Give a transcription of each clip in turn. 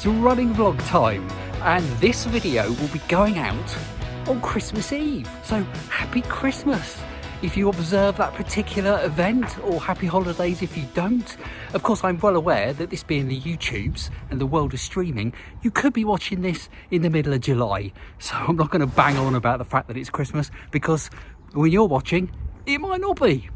it's running vlog time, and this video will be going out on Christmas Eve. So happy Christmas if you observe that particular event, or happy holidays if you don't. Of course, I'm well aware that this being the YouTubes and the world of streaming, you could be watching this in the middle of July. So I'm not going to bang on about the fact that it's Christmas, because when you're watching, it might not be.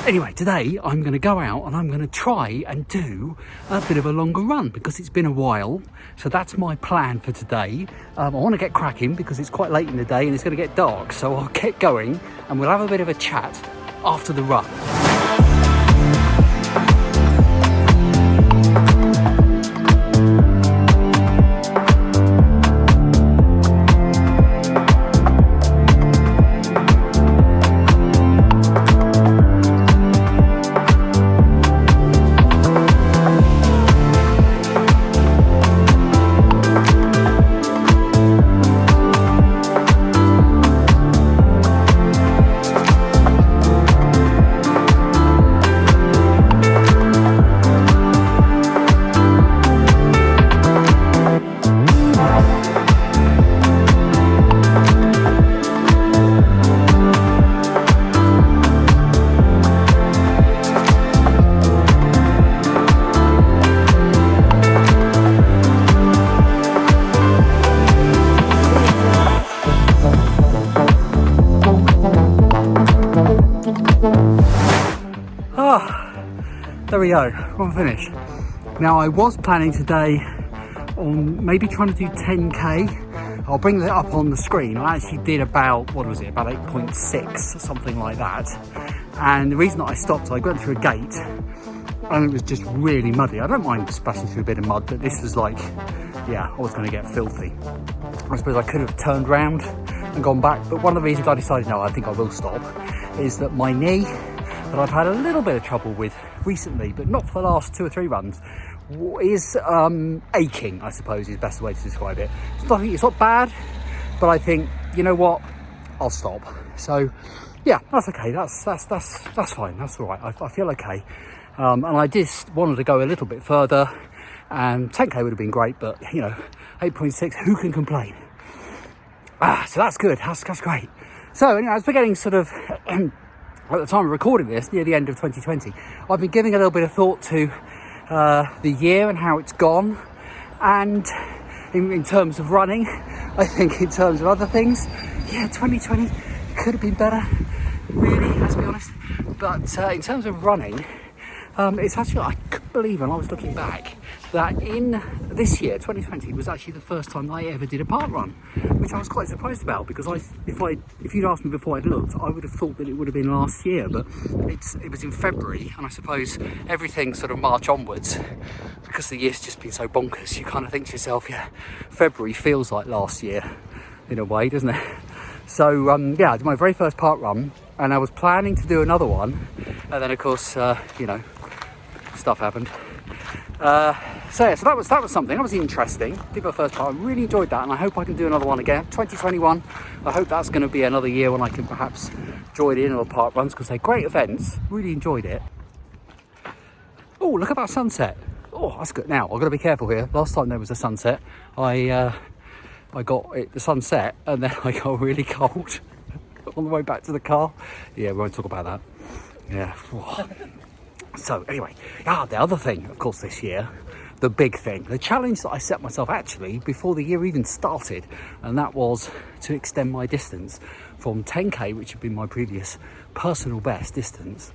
Anyway, today I'm going to go out and I'm going to try and do a bit of a longer run because it's been a while. So that's my plan for today. I want to get cracking because it's quite late in the day and it's going to get dark. So I'll get going and we'll have a bit of a chat after the run. There we go, one finish. Now I was planning today on maybe trying to do 10k. I'll bring that up on the screen. I actually did about, what was it, about 8.6, something like that. And the reason that I stopped, I went through a gate and it was just really muddy. I don't mind splashing through a bit of mud, but this was like, yeah, I was going to get filthy. I suppose I could have turned round and gone back, but one of the reasons I decided, no, I think I will stop, is that my knee, that I've had a little bit of trouble with recently, but not for the last 2 or 3 runs, is aching, I suppose is the best way to describe it. It's not bad, but I think, you know what, I'll stop. So yeah, that's okay, that's fine, that's all right, I feel okay. And I just wanted to go a little bit further, and 10k would have been great, but you know, 8.6, who can complain? So that's good, that's great. So anyway, as we're getting sort of at the time of recording this, near the end of 2020, I've been giving a little bit of thought to the year and how it's gone. And in terms of running, I think in terms of other things, yeah, 2020 could have been better, really, let's be honest. But in terms of running, it's actually, I couldn't believe when I was looking back that in this year, 2020, was actually the first time I ever did a park run, which I was quite surprised about, because if you'd asked me before I'd looked, I would have thought that it would have been last year, but it was in February, and I suppose everything sort of March onwards, because the year's just been so bonkers, you kind of think to yourself, yeah, February feels like last year in a way, doesn't it? So yeah, I did my very first park run, and I was planning to do another one, and then of course, you know, stuff happened. So yeah, so that was something. That was interesting. Did my first part. I really enjoyed that, and I hope I can do another one again. 2021. I hope that's going to be another year when I can perhaps join in on park runs, because they're great events. Really enjoyed it. Oh, look at that sunset. Oh, that's good. Now I've got to be careful here. Last time there was a sunset, I got the sunset, and then I got really cold on the way back to the car. Yeah, we won't talk about that. Yeah. So anyway, the other thing, of course, this year, the big thing, the challenge that I set myself actually before the year even started, and that was to extend my distance from 10k, which had been my previous personal best distance,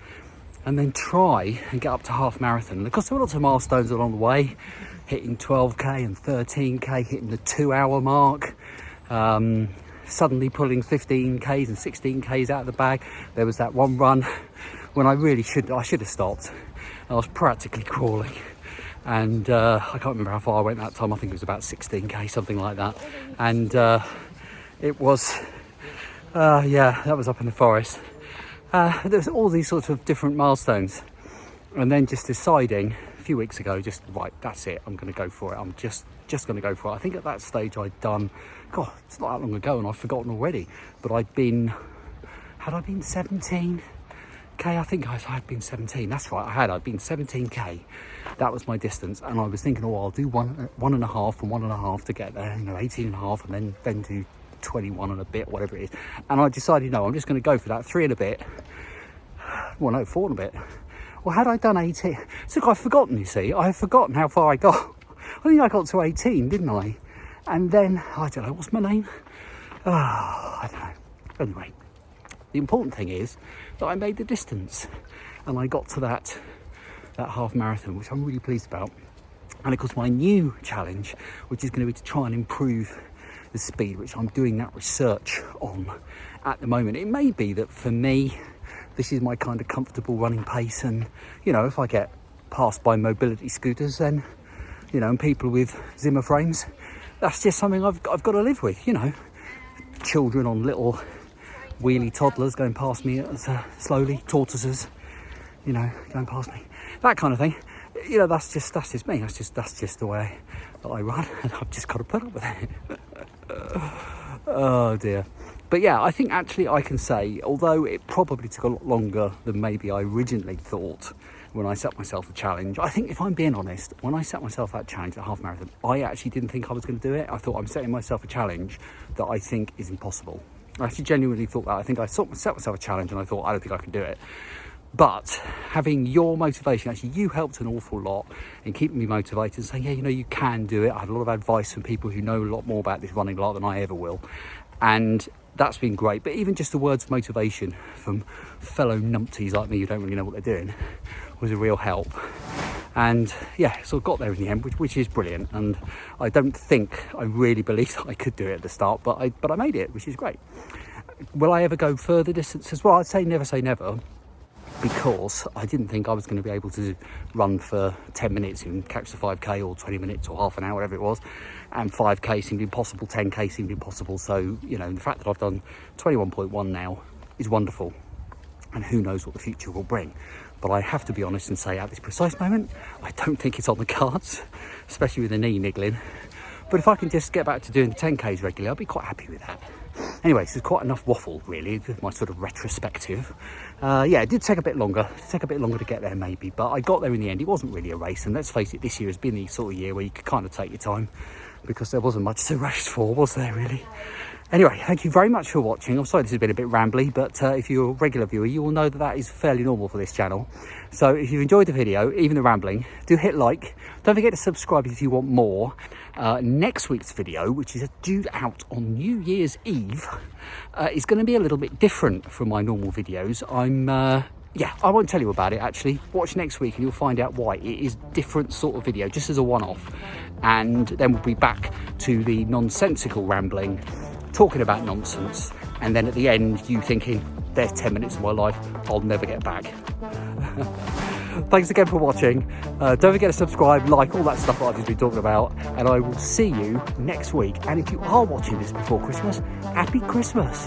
and then try and get up to half marathon. And of course, there were lots of milestones along the way, hitting 12k and 13k, hitting the 2-hour mark, suddenly pulling 15k's and 16k's out of the bag. There was that one run when I should have stopped. I was practically crawling, and I can't remember how far I went that time. I think it was about 16k, something like that. And it was, yeah, that was up in the forest. There's all these sorts of different milestones, and then just deciding a few weeks ago, just right, that's it, I'm going to go for it. I'm just going to go for it. I think at that stage I'd done, God, it's not that long ago and I've forgotten already, but had I been 17? I think I'd been 17. That's right, I'd been 17k. That was my distance, and I was thinking, oh, I'll do one and a half and 1.5 to get there, 18 and a half, and then do 21 and a bit, whatever it is. And I decided, no, I'm just going to go for that 3 and a bit. Well, no, 4 and a bit. Well, had I done 18? So I've forgotten, you see. I've forgotten how far I got. I think I got to 18, didn't I? And then, I don't know, what's my name? Oh, I don't know. Anyway, the important thing is that I made the distance. And I got to that half marathon, which I'm really pleased about. And of course, my new challenge, which is going to be to try and improve the speed, which I'm doing that research on at the moment. It may be that for me, this is my kind of comfortable running pace, and if I get passed by mobility scooters, then and people with Zimmer frames, that's just something I've got to live with. Children on little wheelie toddlers going past me slowly, tortoises going past me, that kind of thing. That's just me. That's just the way that I run, and I've just got to put up with it. Oh dear. But yeah, I think actually I can say, although it probably took a lot longer than maybe I originally thought when I set myself a challenge, I think if I'm being honest, when I set myself that challenge, at half marathon, I actually didn't think I was going to do it. I thought I'm setting myself a challenge that I think is impossible. I actually genuinely thought that. I think I set myself a challenge and I thought, I don't think I can do it. But having your motivation, actually you helped an awful lot in keeping me motivated and saying, yeah, you can do it. I had a lot of advice from people who know a lot more about this running lot than I ever will. And that's been great. But even just the words of motivation from fellow numpties like me who don't really know what they're doing was a real help. And yeah, so I got there in the end, which is brilliant. And I don't think I really believed that I could do it at the start, but I made it, which is great. Will I ever go further distances? Well, I'd say never, because I didn't think I was going to be able to run for 10 minutes and catch the 5k, or 20 minutes or half an hour, whatever it was. And 5k seemed impossible, 10k seemed impossible. So, the fact that I've done 21.1 now is wonderful. And who knows what the future will bring. But I have to be honest and say at this precise moment, I don't think it's on the cards, especially with the knee niggling. But if I can just get back to doing the 10Ks regularly, I'll be quite happy with that. Anyway, so there's quite enough waffle, really, with my sort of retrospective. Yeah, it did take a bit longer. To get there, maybe. But I got there in the end. It wasn't really a race. And let's face it, this year has been the sort of year where you could kind of take your time, because there wasn't much to race for, was there, really? Anyway, thank you very much for watching. I'm sorry this has been a bit rambly, but if you're a regular viewer, you will know that is fairly normal for this channel. So if you've enjoyed the video, even the rambling, do hit like. Don't forget to subscribe if you want more. Next week's video, which is due out on New Year's Eve, is going to be a little bit different from my normal videos. I won't tell you about it, actually. Watch next week and you'll find out why. It is different sort of video, just as a one-off. And then we'll be back to the nonsensical rambling, talking about nonsense, and then at the end you thinking, there's 10 minutes of my life I'll never get back. Thanks again for watching. Don't forget to subscribe, like, all that stuff that I've just been talking about, and I will see you next week. And if you are watching this before Christmas, happy Christmas.